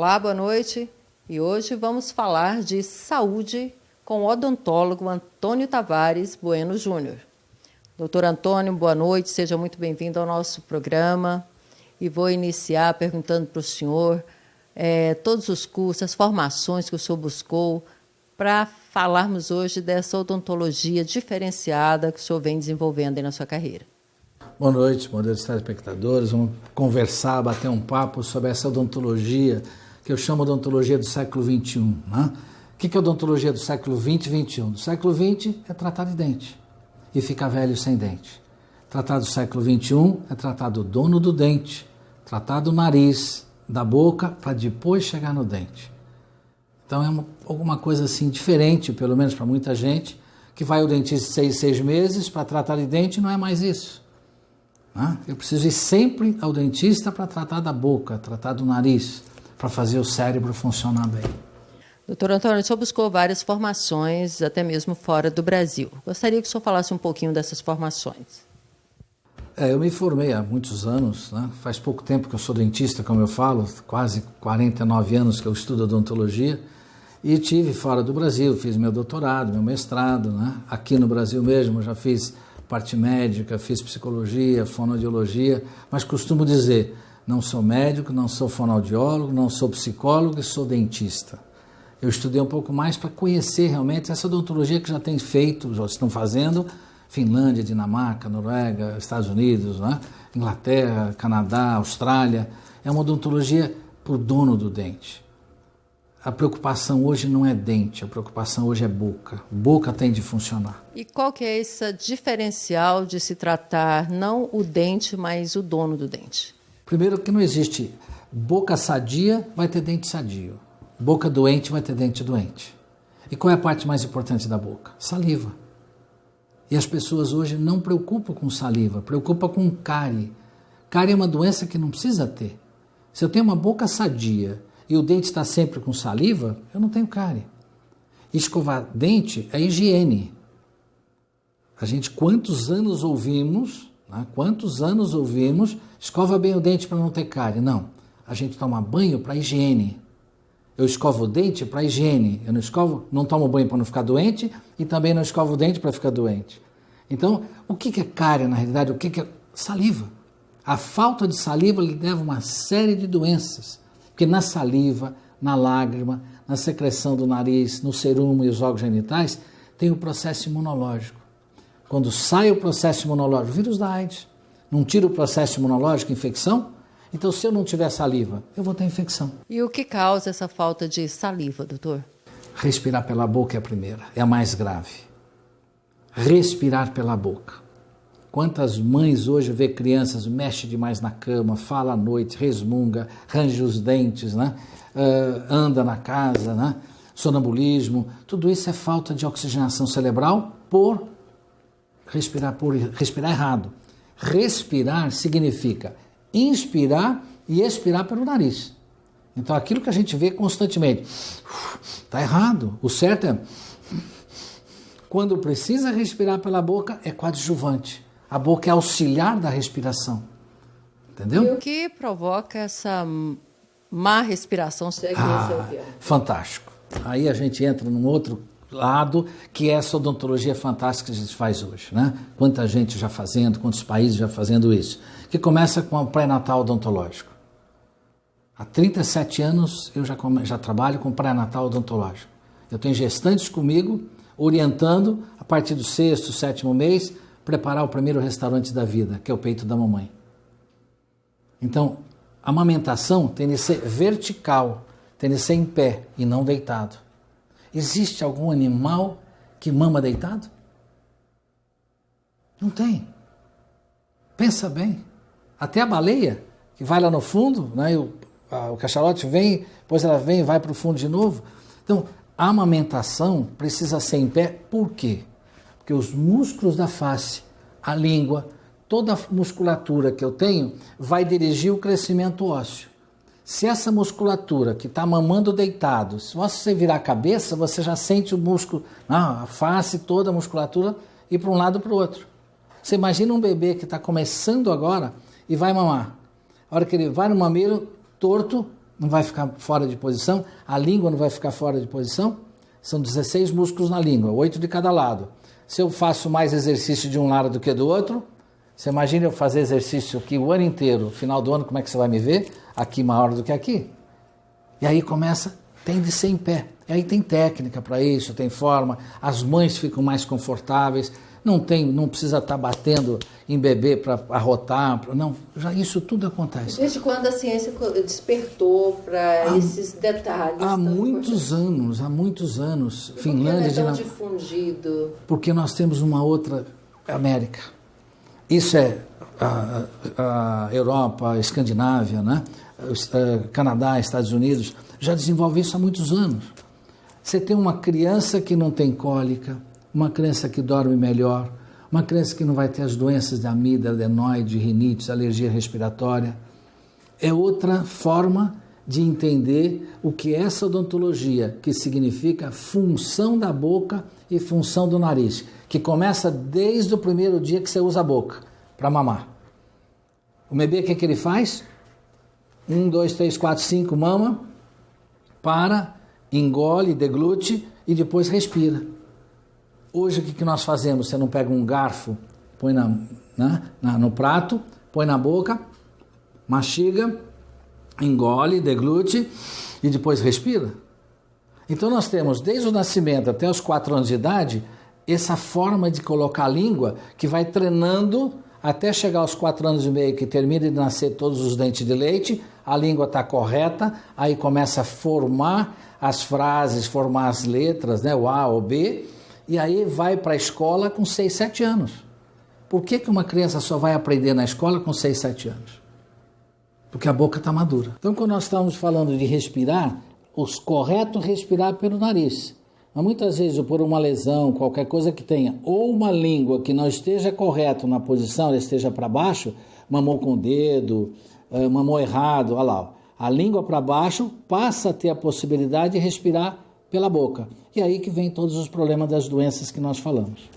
Olá, boa noite. E hoje vamos falar de saúde com o odontólogo Antônio Tavares Bueno Júnior. Doutor Antônio, boa noite, seja muito bem-vindo ao nosso programa. E vou iniciar perguntando para o senhor todos os cursos, as formações que o senhor buscou para falarmos hoje dessa odontologia diferenciada que o senhor vem desenvolvendo aí na sua carreira. Boa noite, telespectadores. Vamos conversar, bater um papo sobre essa odontologia que eu chamo de odontologia do século XXI. Né? O que é odontologia do século XX e XXI? Do século XX é tratar de dente e ficar velho sem dente. Tratar do século XXI é tratar do dono do dente, tratar do nariz, da boca, para depois chegar no dente. Então é alguma coisa assim diferente, pelo menos para muita gente, que vai ao dentista 6 meses para tratar de dente, não é mais isso. Eu preciso ir sempre ao dentista para tratar da boca, tratar do nariz, para fazer o cérebro funcionar bem. Doutor Antônio, o senhor buscou várias formações, até mesmo fora do Brasil. Gostaria que o senhor falasse um pouquinho dessas formações. Eu me formei há muitos anos, né? Faz pouco tempo que eu sou dentista, como eu falo, quase 49 anos que eu estudo odontologia, e tive fora do Brasil, fiz meu doutorado, meu mestrado, né? Aqui no Brasil mesmo já fiz parte médica, fiz psicologia, fonoaudiologia, mas costumo dizer, não sou médico, não sou fonoaudiólogo, não sou psicólogo e sou dentista. Eu estudei um pouco mais para conhecer realmente essa odontologia que já tem feito, já estão fazendo, Finlândia, Dinamarca, Noruega, Estados Unidos, né? Inglaterra, Canadá, Austrália. É uma odontologia para o dono do dente. A preocupação hoje não é dente, a preocupação hoje é boca. Boca tem de funcionar. E qual que é esse diferencial de se tratar não o dente, mas o dono do dente? Primeiro que não existe boca sadia, vai ter dente sadio. Boca doente, vai ter dente doente. E qual é a parte mais importante da boca? Saliva. E as pessoas hoje não preocupam com saliva, preocupam com cárie. Cárie é uma doença que não precisa ter. Se eu tenho uma boca sadia e o dente está sempre com saliva, eu não tenho cárie. Escovar dente é higiene. A gente, quantos anos ouvimos, escova bem o dente para não ter cárie. Não, a gente toma banho para higiene. Eu escovo o dente para higiene. Eu não tomo banho para não ficar doente e também não escovo o dente para ficar doente. Então, o que é cárie na realidade? O que é saliva? A falta de saliva leva a uma série de doenças. Porque na saliva, na lágrima, na secreção do nariz, no cerume e os órgãos genitais, tem o processo imunológico. Quando sai o processo imunológico, o vírus da AIDS, não tira o processo imunológico, infecção? Então, se eu não tiver saliva, eu vou ter infecção. E o que causa essa falta de saliva, doutor? Respirar pela boca é a primeira, é a mais grave. Respirar pela boca. Quantas mães hoje vê crianças, mexe demais na cama, fala à noite, resmunga, range os dentes, né? Anda na casa, né? Sonambulismo, tudo isso é falta de oxigenação cerebral por respirar errado. Respirar significa inspirar e expirar pelo nariz. Então aquilo que a gente vê constantemente, está errado. O certo é, quando precisa respirar pela boca, é coadjuvante. A boca é auxiliar da respiração. Entendeu? E o que provoca essa má respiração? Fantástico. Aí a gente entra num outro lado, que é essa odontologia fantástica que a gente faz hoje, né? Quanta gente já fazendo, quantos países já fazendo isso. Que começa com o pré-natal odontológico. Há 37 anos eu já trabalho com pré-natal odontológico. Eu tenho gestantes comigo, orientando, a partir do 6º, 7º mês, preparar o primeiro restaurante da vida, que é o peito da mamãe. Então, a amamentação tem de ser vertical, tem de ser em pé e não deitado. Existe algum animal que mama deitado? Não tem. Pensa bem. Até a baleia, que vai lá no fundo, né, o cachalote vem, depois ela vem e vai para o fundo de novo. Então, a amamentação precisa ser em pé, por quê? Porque os músculos da face, a língua, toda a musculatura que eu tenho vai dirigir o crescimento ósseo. Se essa musculatura que está mamando deitado, se você virar a cabeça, você já sente o músculo, a face toda, a musculatura, ir para um lado para o outro. Você imagina um bebê que está começando agora e vai mamar. A hora que ele vai no mameiro torto, não vai ficar fora de posição, a língua não vai ficar fora de posição. São 16 músculos na língua, 8 de cada lado. Se eu faço mais exercício de um lado do que do outro, você imagina eu fazer exercício aqui o ano inteiro, no final do ano, como é que você vai me ver? Aqui maior do que aqui. E aí tem de ser em pé. E aí tem técnica para isso, tem forma, as mães ficam mais confortáveis, não precisa estar batendo em bebê para arrotar, não, já isso tudo acontece. Desde quando a ciência despertou para esses detalhes? Há muitos anos. E Finlândia, por que não é tão difundido? Porque nós temos uma outra América. Isso é a Europa, a Escandinávia, né? Canadá, Estados Unidos, já desenvolve isso há muitos anos. Você tem uma criança que não tem cólica, uma criança que dorme melhor, uma criança que não vai ter as doenças de amígdala, adenoide, rinite, alergia respiratória. É outra forma de entender o que é essa odontologia, que significa função da boca e função do nariz, que começa desde o primeiro dia que você usa a boca para mamar. O bebê, o que ele faz? 1, 2, 3, 4, 5, mama, engole, deglute e depois respira. Hoje o que nós fazemos? Você não pega um garfo, põe no prato, põe na boca, mastiga, engole, deglute e depois respira. Então nós temos desde o nascimento até os 4 anos de idade essa forma de colocar a língua que vai treinando até chegar aos 4 anos e meio, que termina de nascer todos os dentes de leite, a língua está correta, aí começa a formar as frases, formar as letras, né, o A ou B, e aí vai para a escola com 6, 7 anos. Por que uma criança só vai aprender na escola com 6, 7 anos? Porque a boca está madura. Então, quando nós estamos falando de respirar, o correto é respirar pelo nariz. Mas muitas vezes, por uma lesão, qualquer coisa que tenha, ou uma língua que não esteja correta na posição, ela esteja para baixo, mamou com o dedo, mamou errado, olha lá, a língua para baixo passa a ter a possibilidade de respirar pela boca. E aí que vem todos os problemas das doenças que nós falamos.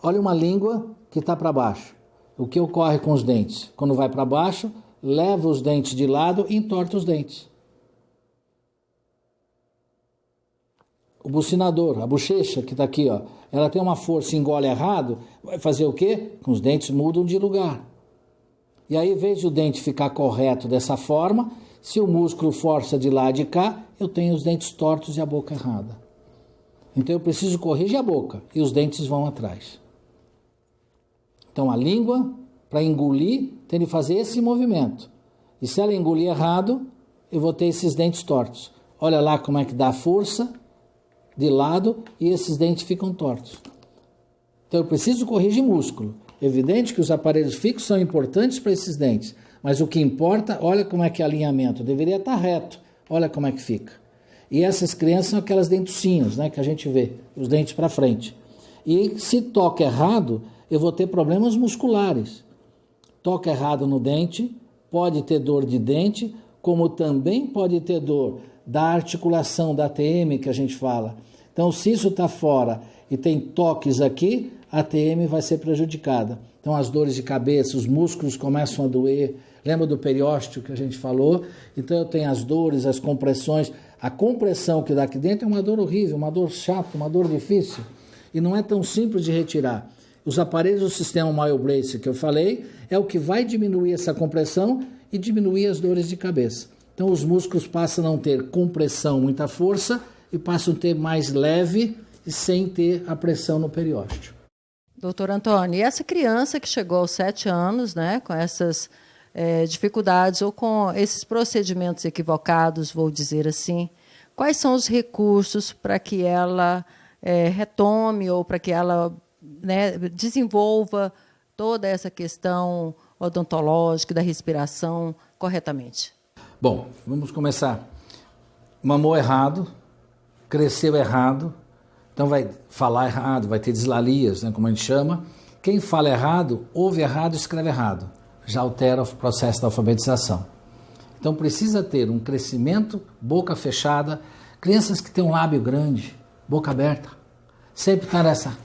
Olha uma língua que está para baixo. O que ocorre com os dentes? Quando vai para baixo, leva os dentes de lado e entorta os dentes. O bucinador, a bochecha que está aqui, ó, ela tem uma força, engole errado, vai fazer o quê? Os dentes mudam de lugar. E aí, em vez de o dente ficar correto dessa forma, se o músculo força de lá e de cá, eu tenho os dentes tortos e a boca errada. Então eu preciso corrigir a boca e os dentes vão atrás. Então a língua, para engolir, tem de fazer esse movimento. E se ela engolir errado, eu vou ter esses dentes tortos. Olha lá como é que dá a força de lado e esses dentes ficam tortos. Então eu preciso corrigir músculo. Evidente que os aparelhos fixos são importantes para esses dentes, mas o que importa, olha como é que é o alinhamento, deveria estar reto, olha como é que fica. E essas crianças são aquelas dentucinhas, né, que a gente vê, os dentes para frente. E se toca errado, eu vou ter problemas musculares. Toca errado no dente, pode ter dor de dente, como também pode ter dor da articulação, da ATM que a gente fala. Então, se isso está fora e tem toques aqui, a ATM vai ser prejudicada. Então, as dores de cabeça, os músculos começam a doer. Lembra do periósteo que a gente falou? Então, eu tenho as dores, as compressões. A compressão que dá aqui dentro é uma dor horrível, uma dor chata, uma dor difícil. E não é tão simples de retirar. Os aparelhos do sistema MyoBrace que eu falei é o que vai diminuir essa compressão e diminuir as dores de cabeça. Então, os músculos passam a não ter compressão, muita força, e passam a ter mais leve e sem ter a pressão no periósteo. Doutor Antônio, e essa criança que chegou aos 7 anos, né, com essas dificuldades ou com esses procedimentos equivocados, vou dizer assim, quais são os recursos para que ela retome ou para que ela, né, desenvolva toda essa questão odontológica da respiração corretamente? Bom, vamos começar. Mamou errado, cresceu errado, então vai falar errado, vai ter dislalias, né, como a gente chama. Quem fala errado, ouve errado, escreve errado. Já altera o processo da alfabetização. Então precisa ter um crescimento, boca fechada. Crianças que têm um lábio grande, boca aberta, sempre está nessa.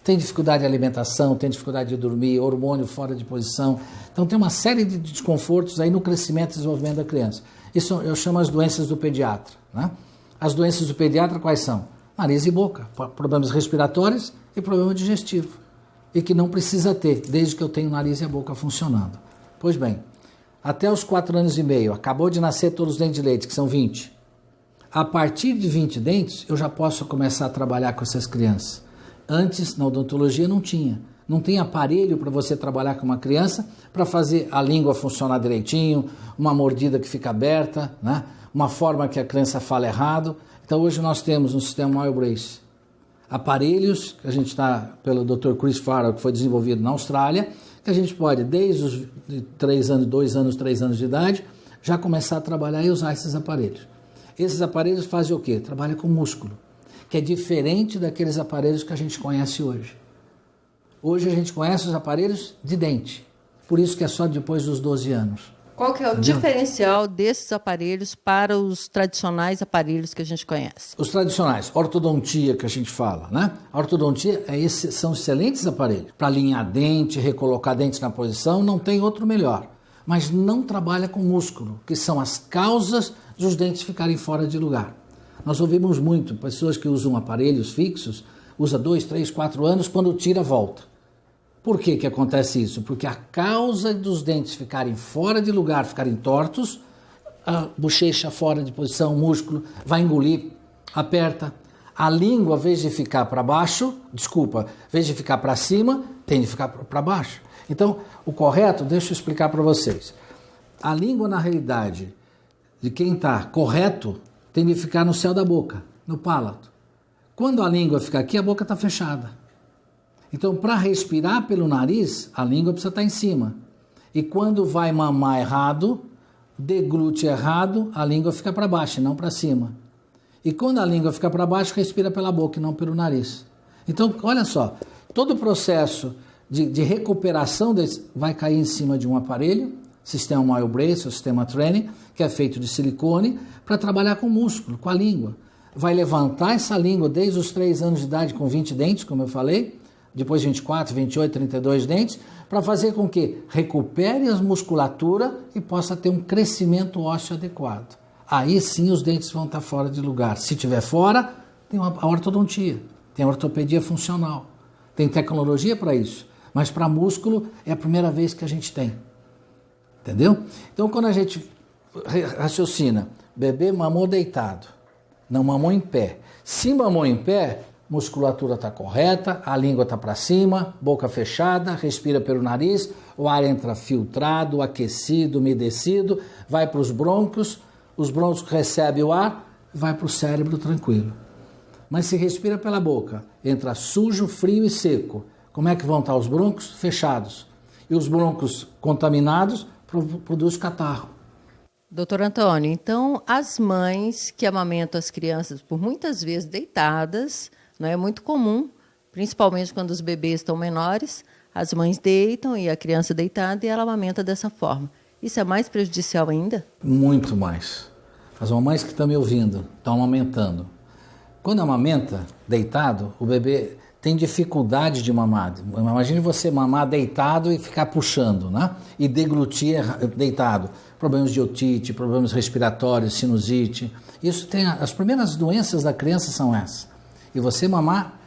Tem dificuldade de alimentação, tem dificuldade de dormir, hormônio fora de posição. Então tem uma série de desconfortos aí no crescimento e desenvolvimento da criança. Isso eu chamo as doenças do pediatra, né? As doenças do pediatra quais são? Nariz e boca, problemas respiratórios e problema digestivo. E que não precisa ter, desde que eu tenha o nariz e a boca funcionando. Pois bem, até os 4 anos e meio, acabou de nascer todos os dentes de leite, que são 20. A partir de 20 dentes, eu já posso começar a trabalhar com essas crianças. Antes, na odontologia, não tinha. Não tem aparelho para você trabalhar com uma criança para fazer a língua funcionar direitinho, uma mordida que fica aberta, né? Uma forma que a criança fala errado. Então, hoje nós temos no sistema Wildbrace aparelhos, que a gente está pelo Dr. Chris Farrell, que foi desenvolvido na Austrália, que a gente pode, desde os 2 anos, 3 anos de idade, já começar a trabalhar e usar esses aparelhos. Esses aparelhos fazem o quê? Trabalham com músculo, que é diferente daqueles aparelhos que a gente conhece hoje. Hoje a gente conhece os aparelhos de dente, por isso que é só depois dos 12 anos. Qual que é o diferencial desses aparelhos para os tradicionais aparelhos que a gente conhece? Os tradicionais, ortodontia que a gente fala, né? A ortodontia são excelentes aparelhos para alinhar dente, recolocar dentes na posição, não tem outro melhor. Mas não trabalha com músculo, que são as causas dos dentes ficarem fora de lugar. Nós ouvimos muito pessoas que usam aparelhos fixos, usa 2, 3, 4 anos, quando tira, volta. Por que que acontece isso? Porque a causa dos dentes ficarem fora de lugar, ficarem tortos, a bochecha fora de posição, o músculo vai engolir, aperta. A língua, em vez de ficar para baixo, em vez de ficar para cima, tem de ficar para baixo. Então, o correto, deixa eu explicar para vocês. A língua, na realidade, de quem está correto, tem de ficar no céu da boca, no palato. Quando a língua fica aqui, a boca está fechada. Então, para respirar pelo nariz, a língua precisa estar em cima. E quando vai mamar errado, deglute errado, a língua fica para baixo e não para cima. E quando a língua fica para baixo, respira pela boca e não pelo nariz. Então, olha só, todo o processo de recuperação vai cair em cima de um aparelho, sistema Wildbrace, o sistema Training, que é feito de silicone, para trabalhar com músculo, com a língua. Vai levantar essa língua desde os 3 anos de idade com 20 dentes, como eu falei, depois 24, 28, 32 dentes, para fazer com que recupere a musculatura e possa ter um crescimento ósseo adequado. Aí sim os dentes vão estar fora de lugar. Se estiver fora, tem a ortodontia, tem a ortopedia funcional, tem tecnologia para isso, mas para músculo é a primeira vez que a gente tem. Entendeu? Então quando a gente raciocina, bebê mamou deitado, não mamou em pé. Se mamou em pé, musculatura está correta, a língua está para cima, boca fechada, respira pelo nariz, o ar entra filtrado, aquecido, umedecido, vai para os brônquios recebem o ar e vai para o cérebro tranquilo. Mas se respira pela boca, entra sujo, frio e seco, como é que vão estar os brônquios? Fechados. E os brônquios contaminados produzem catarro. Doutor Antônio, então as mães que amamentam as crianças por muitas vezes deitadas, não é muito comum, principalmente quando os bebês estão menores, as mães deitam e a criança deitada e ela amamenta dessa forma. Isso é mais prejudicial ainda? Muito mais. As mamães que estão me ouvindo, estão amamentando. Quando amamenta, deitado, o bebê tem dificuldade de mamar. Imagine você mamar deitado e ficar puxando, né? E deglutir deitado. Problemas de otite, problemas respiratórios, sinusite. Isso tem as primeiras doenças da criança são essas. E você mamar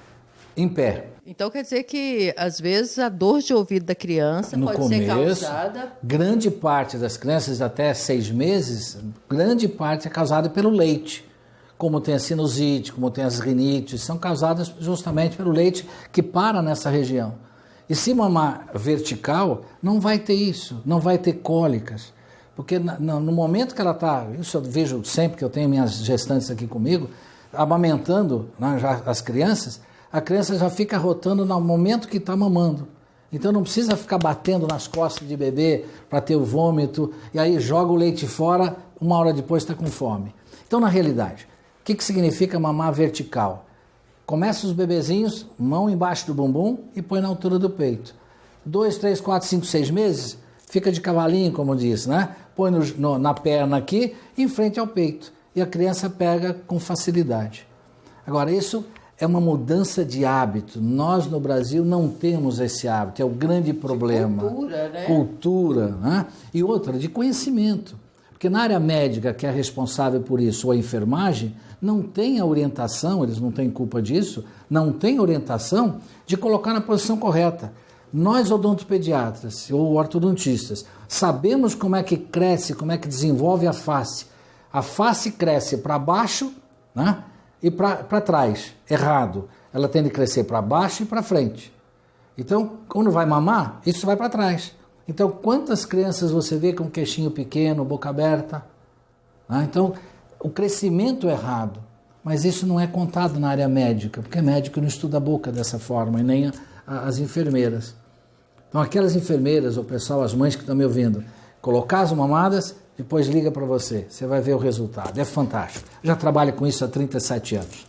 em pé. Então quer dizer que, às vezes, a dor de ouvido da criança pode ser causada... Grande parte das crianças, até 6 meses, grande parte é causada pelo leite. Como tem a sinusite, como tem as rinites, são causadas justamente pelo leite que para nessa região. E se mamar vertical, não vai ter isso, não vai ter cólicas. Porque no momento que ela está, isso eu vejo sempre que eu tenho minhas gestantes aqui comigo, amamentando, né, já as crianças, a criança já fica rotando no momento que está mamando. Então não precisa ficar batendo nas costas de bebê para ter o vômito, e aí joga o leite fora, 1 hora depois está com fome. Então, na realidade, o que significa mamar vertical? Começa os bebezinhos, mão embaixo do bumbum e põe na altura do peito. 2, 3, 4, 5, 6 meses, fica de cavalinho, como diz, né? Põe na perna aqui, em frente ao peito. E a criança pega com facilidade. Agora, isso É uma mudança de hábito. Nós, no Brasil, não temos esse hábito. É o grande problema. De cultura, né? Cultura, né? E outra, de conhecimento. Porque na área médica, que é responsável por isso, ou a enfermagem, não tem a orientação, eles não têm culpa disso, não tem orientação de colocar na posição correta. Nós, odontopediatras ou ortodontistas, sabemos como é que cresce, como é que desenvolve a face. A face cresce para baixo, né? E para trás, errado. Ela tem de crescer para baixo e para frente. Então, quando vai mamar, isso vai para trás. Então, quantas crianças você vê com queixinho pequeno, boca aberta? Então, o crescimento é errado. Mas isso não é contado na área médica, porque médico não estuda a boca dessa forma, e nem as enfermeiras. Então, aquelas enfermeiras, o pessoal, as mães que estão me ouvindo, colocar as mamadas, depois liga para você, você vai ver o resultado, é fantástico. Já trabalho com isso há 37 anos.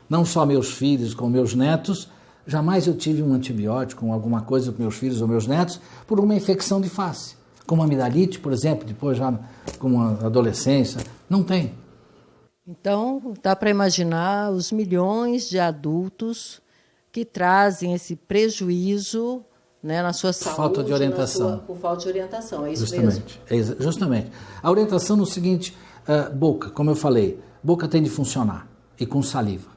Não só meus filhos, como meus netos, jamais eu tive um antibiótico, alguma coisa com meus filhos ou meus netos, por uma infecção de face. Como amidalite, por exemplo, depois já com a adolescência, não tem. Então, dá para imaginar os milhões de adultos que trazem esse prejuízo, né, na sua saúde, falta de orientação. Por falta de orientação, é isso justamente, mesmo? Justamente. A orientação no seguinte, boca, como eu falei, boca tem de funcionar, e com saliva.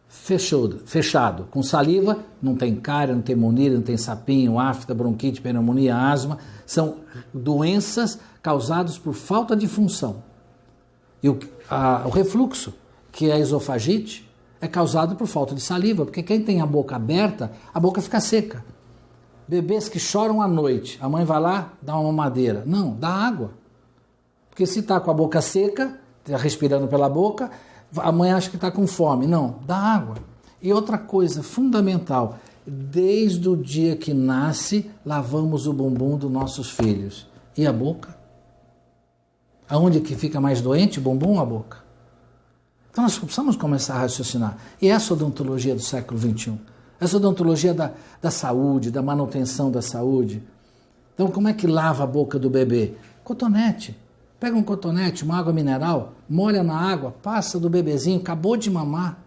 Fechado, com saliva, não tem cárie, não tem monilha, não tem sapinho, afta, bronquite, pneumonia, asma, são doenças causadas por falta de função. E o refluxo, que é a esofagite, é causado por falta de saliva, porque quem tem a boca aberta, a boca fica seca. Bebês que choram à noite, a mãe vai lá, dá uma mamadeira. Não, dá água. Porque se está com a boca seca, está respirando pela boca, a mãe acha que está com fome. Não, dá água. E outra coisa fundamental, desde o dia que nasce, lavamos o bumbum dos nossos filhos. E a boca? Aonde que fica mais doente, o bumbum ou a boca? Então nós precisamos começar a raciocinar. E essa odontologia do século XXI, essa odontologia da saúde, da manutenção da saúde. Então, como é que lava a boca do bebê? Cotonete. Pega um cotonete, uma água mineral, molha na água, passa do bebezinho, acabou de mamar,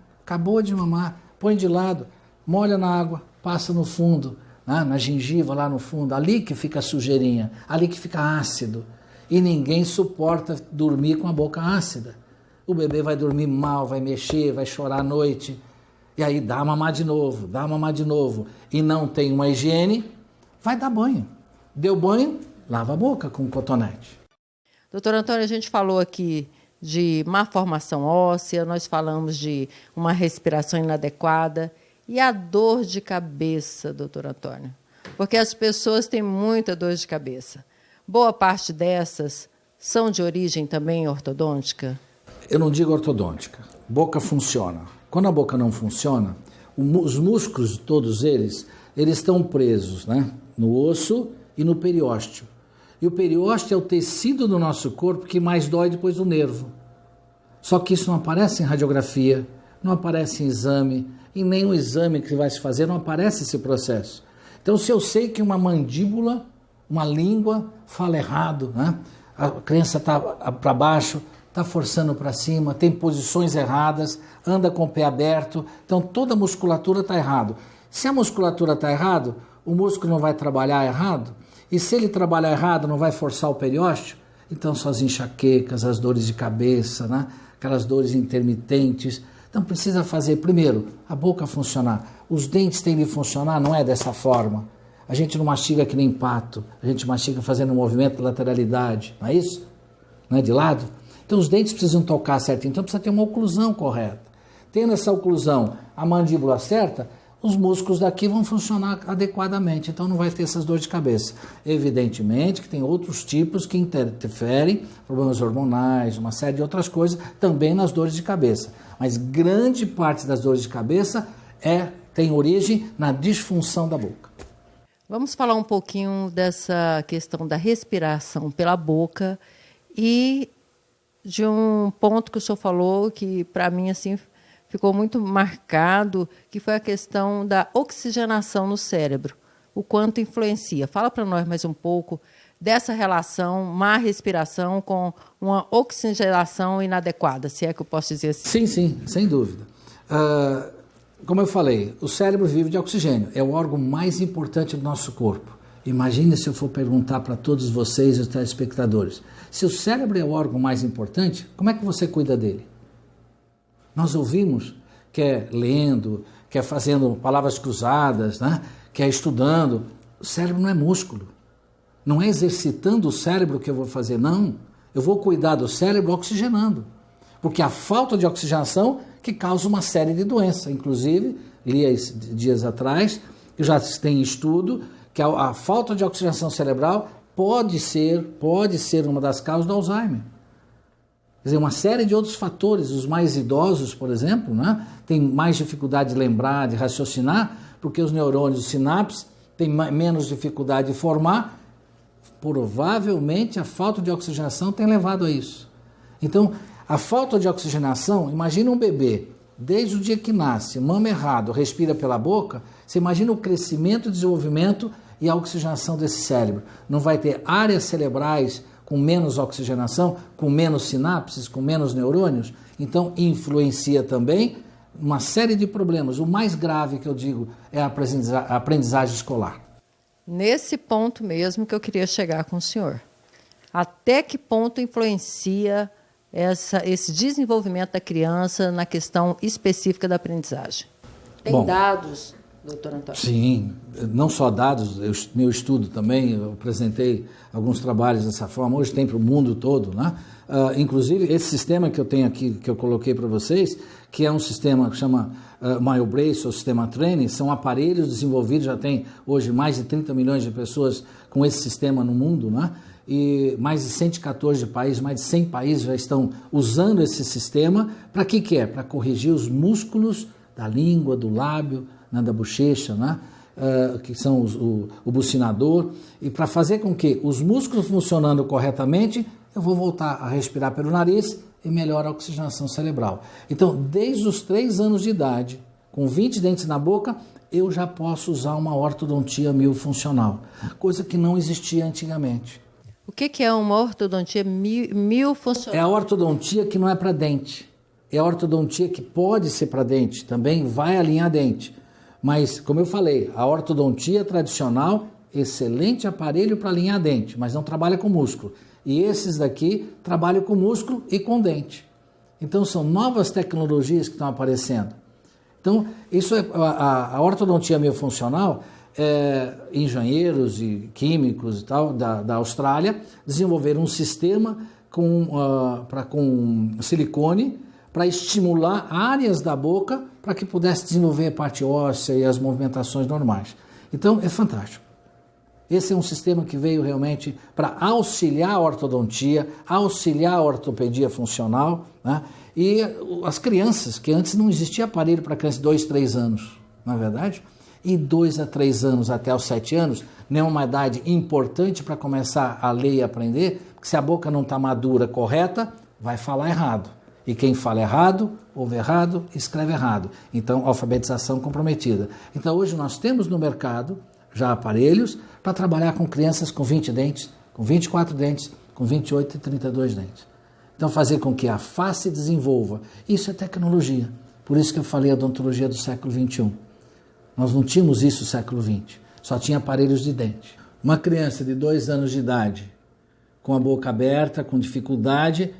põe de lado, molha na água, passa no fundo, né, na gengiva lá no fundo, ali que fica a sujeirinha, ali que fica ácido. E ninguém suporta dormir com a boca ácida. O bebê vai dormir mal, vai mexer, vai chorar à noite. E aí dá mamar de novo, e não tem uma higiene, vai dar banho. Deu banho, lava a boca com cotonete. Doutor Antônio, a gente falou aqui de má formação óssea, nós falamos de uma respiração inadequada e a dor de cabeça, doutor Antônio. Porque as pessoas têm muita dor de cabeça. Boa parte dessas são de origem também ortodôntica? Eu não digo ortodôntica. Boca funciona. Quando a boca não funciona, os músculos, todos eles estão presos, né, no osso e no periósteo. E o periósteo é o tecido do nosso corpo que mais dói depois do nervo. Só que isso não aparece em radiografia, não aparece em exame, em nenhum exame que vai se fazer não aparece esse processo. Então, se eu sei que uma mandíbula, uma língua fala errado, né, a criança está para baixo, está forçando para cima, tem posições erradas, anda com o pé aberto, então toda a musculatura está errado. Se a musculatura está errado, o músculo não vai trabalhar errado, e se ele trabalhar errado, não vai forçar o periósteo, então são as enxaquecas, as dores de cabeça, né? Aquelas dores intermitentes. Então precisa fazer, primeiro, a boca funcionar. Os dentes têm de funcionar, não é dessa forma. A gente não mastiga que nem pato, a gente mastiga fazendo um movimento de lateralidade, não é isso? Não é de lado? Então os dentes precisam tocar certinho, então precisa ter uma oclusão correta. Tendo essa oclusão, a mandíbula certa, os músculos daqui vão funcionar adequadamente, então não vai ter essas dores de cabeça. Evidentemente que tem outros tipos que interferem, problemas hormonais, uma série de outras coisas, também nas dores de cabeça. Mas grande parte das dores de cabeça tem origem na disfunção da boca. Vamos falar um pouquinho dessa questão da respiração pela boca e de um ponto que o senhor falou que, para mim, assim, ficou muito marcado, que foi a questão da oxigenação no cérebro, o quanto influencia. Fala para nós mais um pouco dessa relação má respiração com uma oxigenação inadequada, se é que eu posso dizer assim. Sim, sem dúvida. como eu falei, o cérebro vive de oxigênio, é o órgão mais importante do nosso corpo. Imagine se eu for perguntar para todos vocês, os telespectadores, se o cérebro é o órgão mais importante, como é que você cuida dele? Nós ouvimos que é lendo, que é fazendo palavras cruzadas, né? Que é estudando. O cérebro não é músculo. Não é exercitando o cérebro que eu vou fazer, não. Eu vou cuidar do cérebro oxigenando. Porque a falta de oxigenação que causa uma série de doenças. Inclusive, li dias atrás, que já tem estudo, que a falta de oxigenação cerebral pode ser uma das causas do Alzheimer. Quer dizer, uma série de outros fatores. Os mais idosos, por exemplo, né, têm mais dificuldade de lembrar, de raciocinar, porque os neurônios, os sinapses, têm menos dificuldade de formar. Provavelmente a falta de oxigenação tem levado a isso. Então, a falta de oxigenação, imagina um bebê, desde o dia que nasce, mama errado, respira pela boca, você imagina o crescimento, o desenvolvimento e a oxigenação desse cérebro. Não vai ter áreas cerebrais com menos oxigenação, com menos sinapses, com menos neurônios? Então, influencia também uma série de problemas. O mais grave que eu digo é a aprendizagem escolar. Nesse ponto mesmo que eu queria chegar com o senhor. Até que ponto influencia esse desenvolvimento da criança na questão específica da aprendizagem? Tem dados, doutor Antônio? Sim, não só dados, meu estudo também, eu apresentei alguns trabalhos dessa forma, hoje tem para o mundo todo, né? Inclusive, esse sistema que eu tenho aqui, que eu coloquei para vocês, que é um sistema que chama MyoBrace ou Sistema Training, são aparelhos desenvolvidos, já tem hoje mais de 30 milhões de pessoas com esse sistema no mundo, né? E mais de 114 países, mais de 100 países já estão usando esse sistema. Para que é? Para corrigir os músculos da língua, do lábio, né, da bochecha, né? Que são o bucinador, e para fazer com que os músculos funcionando corretamente, eu vou voltar a respirar pelo nariz e melhora a oxigenação cerebral. Então, desde os 3 anos de idade, com 20 dentes na boca, eu já posso usar uma ortodontia miofuncional, coisa que não existia antigamente. O que é uma ortodontia miofuncional? É a ortodontia que não é para dente. É a ortodontia que pode ser para dente, também vai alinhar dente. Mas, como eu falei, a ortodontia tradicional, excelente aparelho para alinhar dente, mas não trabalha com músculo. E esses daqui trabalham com músculo e com dente. Então, são novas tecnologias que estão aparecendo. Então, isso é a ortodontia miofuncional. Engenheiros e químicos e tal da Austrália desenvolveram um sistema com silicone para estimular áreas da boca para que pudesse desenvolver a parte óssea e as movimentações normais. Então, é fantástico. Esse é um sistema que veio realmente para auxiliar a ortodontia, auxiliar a ortopedia funcional, né? E as crianças, que antes não existia aparelho para crianças de 2, 3 anos, não é verdade? E 2 a 3 anos até os 7 anos, não é uma idade importante para começar a ler e aprender, porque se a boca não está madura, correta, vai falar errado. E quem fala errado, ouve errado, escreve errado. Então, alfabetização comprometida. Então, hoje nós temos no mercado já aparelhos para trabalhar com crianças com 20 dentes, com 24 dentes, com 28 e 32 dentes. Então, fazer com que a face desenvolva. Isso é tecnologia. Por isso que eu falei a odontologia do século XXI. Nós não tínhamos isso no século XX. Só tinha aparelhos de dente. Uma criança de 2 anos de idade, com a boca aberta, com dificuldade,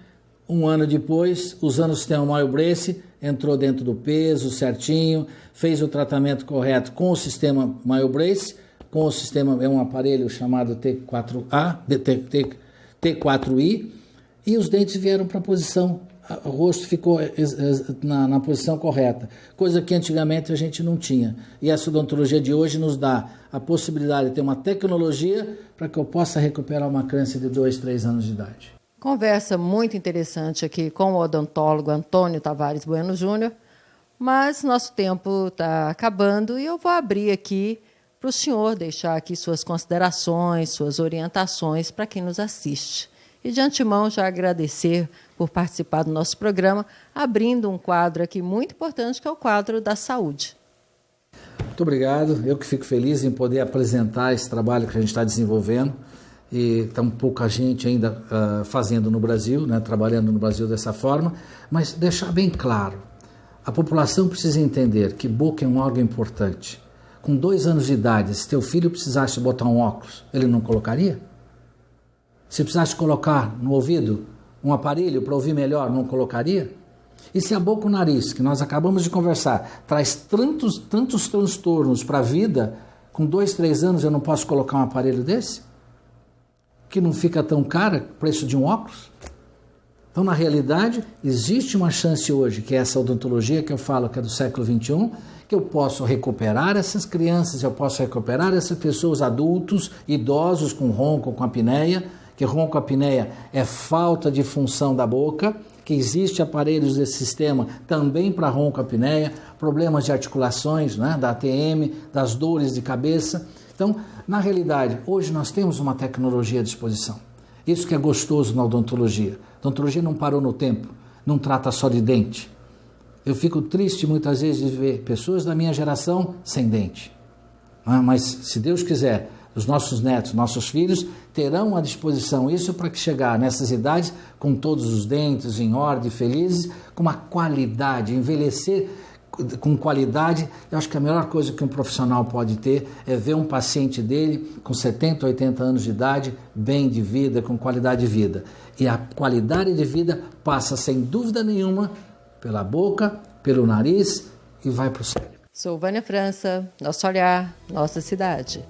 1 ano depois, usando o sistema MyoBrace, entrou dentro do peso certinho, fez o tratamento correto com o sistema MyoBrace, com o sistema, é um aparelho chamado T4I, e os dentes vieram para a posição, o rosto ficou na posição correta, coisa que antigamente a gente não tinha. E essa odontologia de hoje nos dá a possibilidade de ter uma tecnologia para que eu possa recuperar uma criança de 2, 3 anos de idade. Conversa muito interessante aqui com o odontólogo Antônio Tavares Bueno Júnior, mas nosso tempo está acabando e eu vou abrir aqui para o senhor deixar aqui suas considerações, suas orientações para quem nos assiste. E de antemão já agradecer por participar do nosso programa, abrindo um quadro aqui muito importante, que é o quadro da saúde. Muito obrigado, eu que fico feliz em poder apresentar esse trabalho que a gente está desenvolvendo. E está pouca gente ainda fazendo no Brasil, né, trabalhando no Brasil dessa forma, mas deixar bem claro, A população precisa entender que boca é um órgão importante. Com 2 anos de idade, se teu filho precisasse botar um óculos, ele não colocaria? Se precisasse colocar no ouvido um aparelho para ouvir melhor, não colocaria? E se a boca e o nariz, que nós acabamos de conversar, traz tantos transtornos para a vida, com 2, 3 anos eu não posso colocar um aparelho desse? Que não fica tão caro o preço de um óculos? Então, na realidade, existe uma chance hoje, que é essa odontologia que eu falo que é do século XXI, que eu posso recuperar essas crianças, eu posso recuperar essas pessoas, adultos, idosos com ronco, com apneia, que ronco, apneia é falta de função da boca, que existe aparelhos desse sistema também para ronco, apneia, problemas de articulações, né, da ATM, das dores de cabeça. Então, na realidade, hoje nós temos uma tecnologia à disposição. Isso que é gostoso na odontologia. A odontologia não parou no tempo, não trata só de dente. Eu fico triste muitas vezes de ver pessoas da minha geração sem dente. Mas, se Deus quiser, os nossos netos, nossos filhos, terão à disposição isso para que chegar nessas idades com todos os dentes em ordem, felizes, com uma qualidade, envelhecer com qualidade. Eu acho que a melhor coisa que um profissional pode ter é ver um paciente dele com 70, 80 anos de idade, bem de vida, com qualidade de vida. E a qualidade de vida passa, sem dúvida nenhuma, pela boca, pelo nariz e vai para o cérebro. Sou Vânia França, Nosso Olhar, Nossa Cidade.